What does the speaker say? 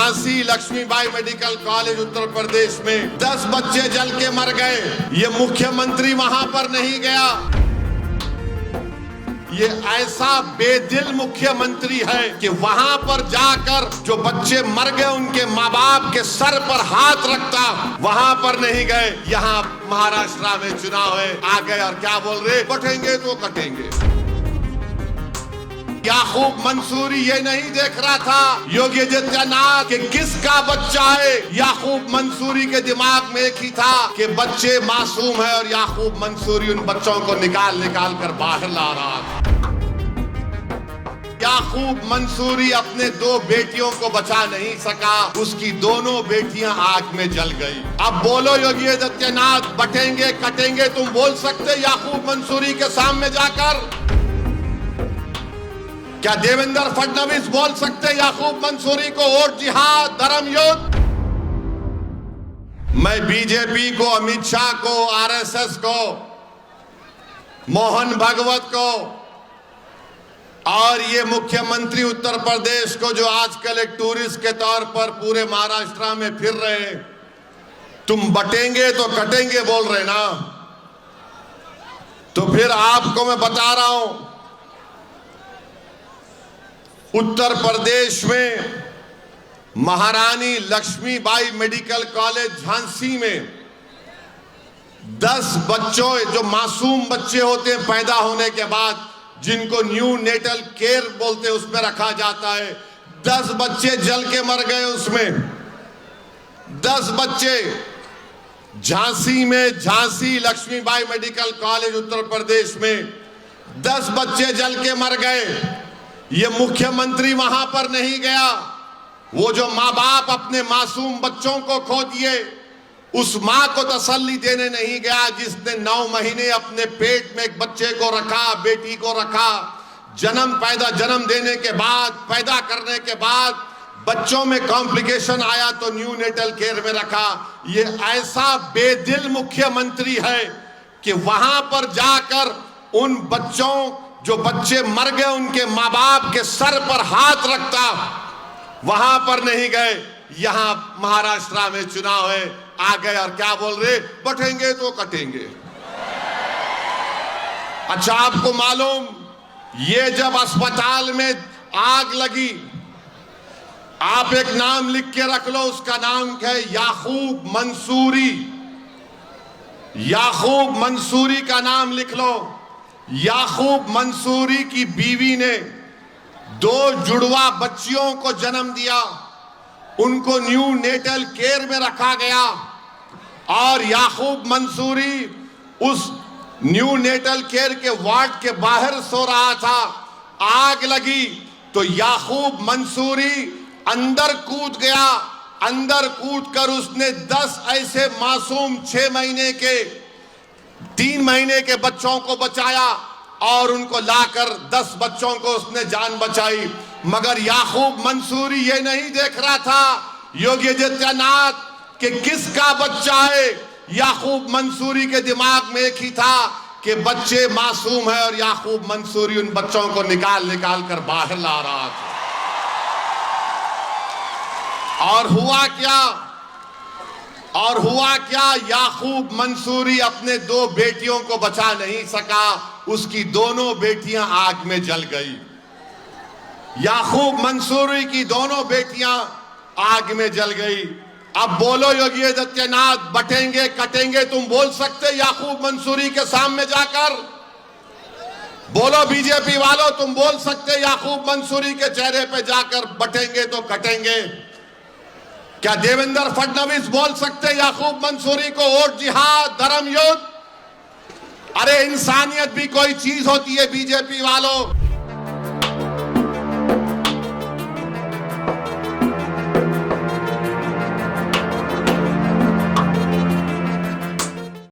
Jhansi Lakshmibai medical college Uttar Pradesh में 10 बच्चे जल के मर गए। ये मुख्यमंत्री वहां पर नहीं गया। ये ऐसा बेदिल मुख्यमंत्री है कि वहां पर जाकर जो बच्चे मर गए उनके माँ बाप के सर पर हाथ रखता, वहां पर नहीं गए। यहाँ महाराष्ट्र में चुनाव है, आ गए और क्या बोल रहे, बटेंगे तो कटेंगे। याकूब मंसूरी ये नहीं देख रहा था योगी आदित्यनाथ कि किसका बच्चा है। याकूब मंसूरी के दिमाग में एक ही था कि बच्चे मासूम है और याकूब मंसूरी उन बच्चों को निकाल कर बाहर ला रहा था। याकूब मंसूरी अपने 2 बेटियों को बचा नहीं सका, उसकी दोनों बेटियां आग में जल गई। अब बोलो योगी आदित्यनाथ, बटेंगे कटेंगे तुम बोल सकते याकूब मंसूरी के सामने जाकर? क्या देवेंद्र फडणवीस बोल सकते याकूब मंसूरी को वोट जिहाद धर्म युद्ध? मैं बीजेपी को, अमित शाह को, आरएसएस को, मोहन भागवत को और ये मुख्यमंत्री उत्तर प्रदेश को जो आजकल एक टूरिस्ट के तौर पर पूरे महाराष्ट्र में फिर रहे हैं, तुम बटेंगे तो कटेंगे बोल रहे ना, तो फिर आपको मैं बता रहा हूं, उत्तर प्रदेश में महारानी लक्ष्मीबाई मेडिकल कॉलेज झांसी में 10 बच्चों, जो मासूम बच्चे होते हैं पैदा होने के बाद, जिनको न्यू नेटल केयर बोलते हैं, उसमें रखा जाता है, 10 बच्चे जल के मर गए। उसमें 10 बच्चे झांसी में, झांसी लक्ष्मीबाई मेडिकल कॉलेज उत्तर प्रदेश में 10 बच्चे जल के मर गए। ये मुख्यमंत्री वहां पर नहीं गया। वो जो माँ बाप अपने मासूम बच्चों को खो दिए, उस माँ को तसल्ली देने नहीं गया जिसने 9 महीने अपने पेट में एक बच्चे को रखा, बेटी को रखा। जन्म देने के बाद, पैदा करने के बाद बच्चों में कॉम्प्लिकेशन आया तो न्यू नेटल केयर में रखा। ये ऐसा बेदिल मुख्यमंत्री है कि वहां पर जाकर उन बच्चों, जो बच्चे मर गए उनके माँ बाप के सर पर हाथ रखता, वहां पर नहीं गए। यहां महाराष्ट्र में चुनाव है, आ गए और क्या बोल रहे, बटेंगे तो कटेंगे। अच्छा, आपको मालूम, ये जब अस्पताल में आग लगी, आप एक नाम लिख के रख लो, उसका नाम है याकूब मंसूरी। याकूब मंसूरी का नाम लिख लो। याकूब मंसूरी की बीवी ने 2 जुड़वा बच्चियों को जन्म दिया, उनको न्यू नेटल केयर में रखा गया और याकूब मंसूरी उस न्यू नेटल केयर के वार्ड के बाहर सो रहा था। आग लगी तो याकूब मंसूरी अंदर कूद गया। अंदर कूदकर उसने 10 ऐसे मासूम 6 महीने के, 3 महीने के बच्चों को बचाया और उनको लाकर 10 बच्चों को उसने जान बचाई। मगर याकूब मंसूरी ये नहीं देख रहा था योगी आदित्यनाथ कि किसका बच्चा है। याकूब मंसूरी के दिमाग में एक ही था कि बच्चे मासूम है और याकूब मंसूरी उन बच्चों को निकाल कर बाहर ला रहा था। और हुआ क्या, याकूब मंसूरी अपने 2 बेटियों को बचा नहीं सका, उसकी दोनों बेटियां आग में जल गई। याकूब मंसूरी की दोनों बेटियां आग में जल गई। अब बोलो योगी आदित्यनाथ, बटेंगे कटेंगे तुम बोल सकते याकूब मंसूरी के सामने जाकर? बोलो बीजेपी वालों, तुम बोल सकते याकूब मंसूरी के चेहरे पे जाकर, बटेंगे तो कटेंगे? क्या देवेंद्र फडणवीस बोल सकते याकूब मंसूरी को वोट जिहाद धर्म युद्ध? अरे इंसानियत भी कोई चीज होती है बीजेपी वालों।